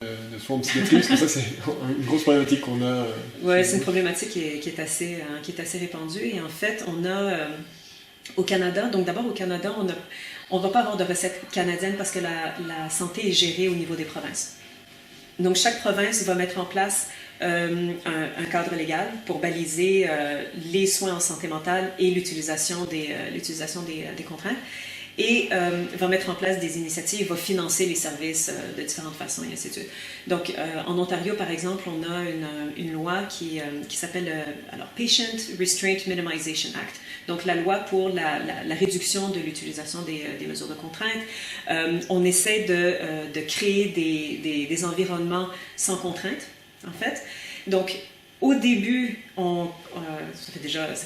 de soins en psychiatrie, parce que ça, c'est une grosse problématique qu'on a. Oui, c'est une problématique qui est assez répandue. Et en fait, on a au Canada, donc d'abord au Canada, on ne va pas avoir de recette canadienne parce que la santé est gérée au niveau des provinces. Donc chaque province va mettre en place un cadre légal pour baliser les soins en santé mentale et l'utilisation des contraintes. Et va mettre en place des initiatives, va financer les services de différentes façons, et ainsi de suite. Donc, en Ontario, par exemple, on a une loi qui s'appelle Patient Restraint Minimization Act. Donc, la loi pour la réduction de l'utilisation des mesures de contrainte. On essaie de créer des environnements sans contrainte, en fait. Donc, au début, ça fait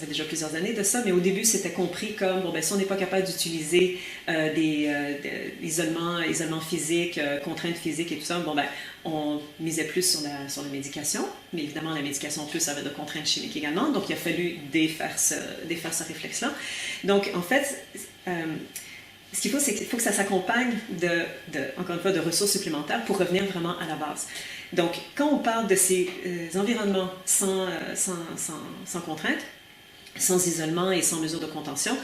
déjà plusieurs années de ça, mais au début, c'était compris comme, si on n'est pas capable d'utiliser isolement physique, contraintes physiques et tout ça, on misait plus sur la médication. Mais évidemment, la médication, en plus, ça avait de contraintes chimiques également. Donc, il a fallu défaire ce réflexe-là. Donc, en fait, ce qu'il faut, c'est qu'il faut que ça s'accompagne encore une fois, de ressources supplémentaires pour revenir vraiment à la base. Donc, quand on parle de ces environnements sans contrainte, sans isolement et sans mesure de contention,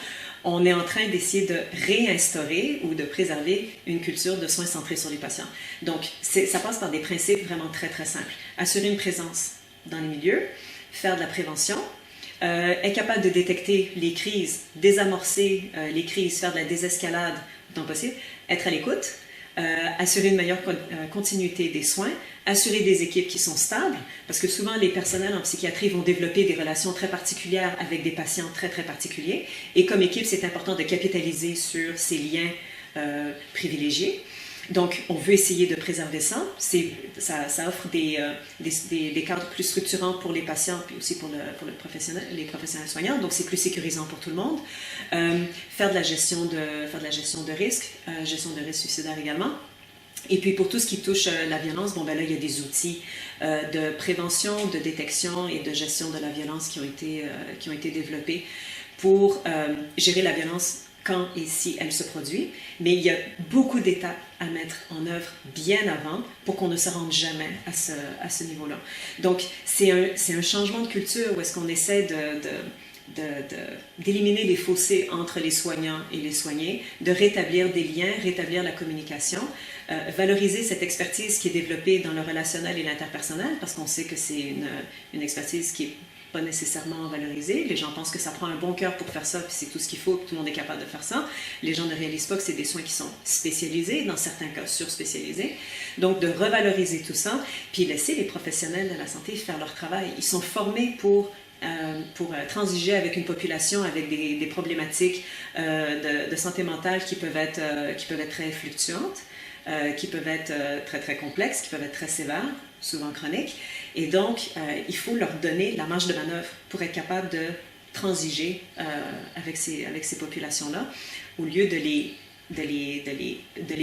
on est en train d'essayer de réinstaurer ou de préserver une culture de soins centrés sur les patients. Donc, ça passe par des principes vraiment très, très simples. Assurer une présence dans les milieux, faire de la prévention, être capable de détecter les crises, désamorcer les crises, faire de la désescalade autant possible, être à l'écoute, assurer une meilleure continuité des soins, assurer des équipes qui sont stables, parce que souvent les personnels en psychiatrie vont développer des relations très particulières avec des patients très, très particuliers. Et comme équipe, c'est important de capitaliser sur ces liens privilégiés. Donc, on veut essayer de préserver ça. Ça offre des cadres plus structurants pour les patients, puis aussi pour les professionnels soignants. Donc, c'est plus sécurisant pour tout le monde. Faire de la gestion de risques, gestion de risques suicidaires également. Et puis, pour tout ce qui touche la violence, là, il y a des outils de prévention, de détection et de gestion de la violence qui ont été développés pour gérer la violence quand et si elle se produit, mais il y a beaucoup d'étapes à mettre en œuvre bien avant pour qu'on ne se rende jamais à ce niveau-là. Donc, c'est un changement de culture où est-ce qu'on essaie d'éliminer les fossés entre les soignants et les soignés, de rétablir des liens, rétablir la communication, valoriser cette expertise qui est développée dans le relationnel et l'interpersonnel, parce qu'on sait que c'est une expertise qui est pas nécessairement valorisé. Les gens pensent que ça prend un bon cœur pour faire ça, puis c'est tout ce qu'il faut, puis tout le monde est capable de faire ça. Les gens ne réalisent pas que c'est des soins qui sont spécialisés, dans certains cas surspécialisés. Donc, de revaloriser tout ça, puis laisser les professionnels de la santé faire leur travail. Ils sont formés pour transiger avec une population avec des problématiques de santé mentale qui peuvent être très fluctuantes, qui peuvent être très, très complexes, qui peuvent être très sévères, souvent chroniques. Et donc, il faut leur donner la marge de manœuvre pour être capable de transiger avec ces populations-là, au lieu de les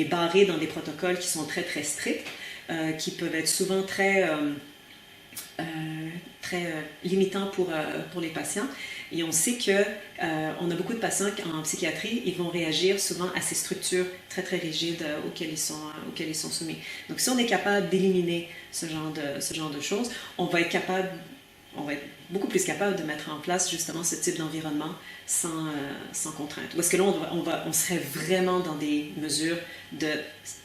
barrer dans des protocoles qui sont très, très stricts, qui peuvent être souvent très limitants pour les patients. Et on sait qu'on a beaucoup de patients en psychiatrie, ils vont réagir souvent à ces structures très, très rigides auxquelles ils sont soumis. Donc, si on est capable d'éliminer ce genre de choses, on va être beaucoup plus capable de mettre en place justement ce type d'environnement sans contrainte. Parce que là, on serait vraiment dans des mesures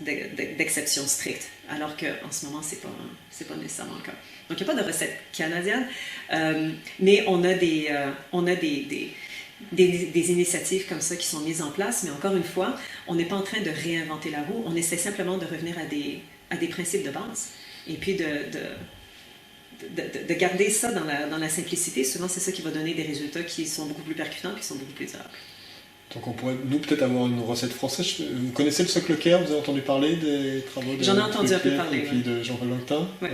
d'exception stricte, alors qu'en ce moment, c'est pas nécessairement le cas. Donc, il n'y a pas de recette canadienne, mais on a des initiatives comme ça qui sont mises en place, mais encore une fois, on n'est pas en train de réinventer la roue, on essaie simplement de revenir à des principes de base. Et puis de garder ça dans la simplicité, souvent c'est ça qui va donner des résultats qui sont beaucoup plus percutants et qui sont beaucoup plus durables. Donc on pourrait, nous, peut-être avoir une recette française. Vous connaissez le socle Care? Vous avez entendu parler des travaux de J'en ai entendu un peu parler. Et puis de Jean-Paul Langtin. Ouais.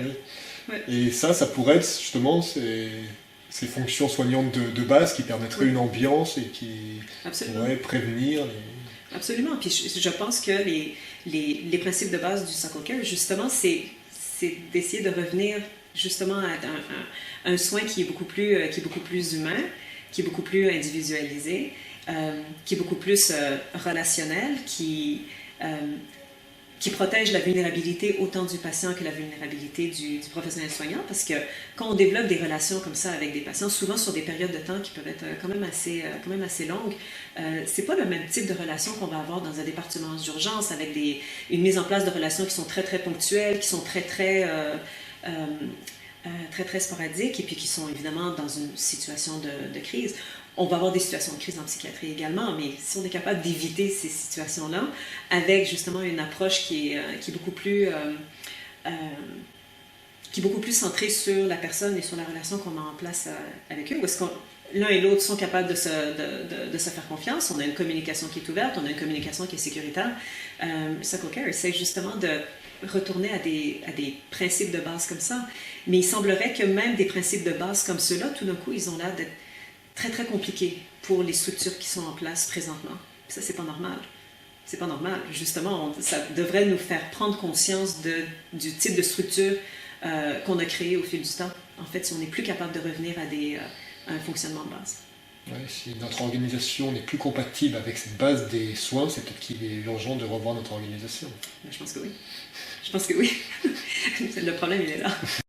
Ouais. Et ça pourrait être justement ces fonctions soignantes de base qui permettraient une ambiance et qui pourraient prévenir. Absolument. Puis je pense que les principes de base du socle Care, justement, c'est d'essayer de revenir justement à un soin qui est beaucoup plus humain, qui est beaucoup plus individualisé, qui est beaucoup plus relationnel, qui qui protège la vulnérabilité autant du patient que la vulnérabilité du professionnel soignant, parce que quand on développe des relations comme ça avec des patients, souvent sur des périodes de temps qui peuvent être quand même assez longues, c'est pas le même type de relation qu'on va avoir dans un département d'urgence avec une mise en place de relations qui sont très très ponctuelles, qui sont très sporadiques et puis qui sont évidemment dans une situation de crise. On va avoir des situations de crise en psychiatrie également, mais si on est capable d'éviter ces situations-là avec justement une approche qui est beaucoup plus centrée sur la personne et sur la relation qu'on met en place avec eux, où est-ce que l'un et l'autre sont capables de se faire confiance, on a une communication qui est ouverte, on a une communication qui est sécuritaire. Psycho Care essaie justement de retourner à des principes de base comme ça, mais il semblerait que même des principes de base comme ceux-là, tout d'un coup, ils ont l'air d'être très, très compliqué pour les structures qui sont en place présentement. Ça, c'est pas normal. C'est pas normal. Justement, ça devrait nous faire prendre conscience du type de structure qu'on a créé au fil du temps. En fait, si on n'est plus capable de revenir à un fonctionnement de base. Ouais, si notre organisation n'est plus compatible avec cette base des soins, c'est peut-être qu'il est urgent de revoir notre organisation. Je pense que oui. Je pense que oui. Le problème, il est là.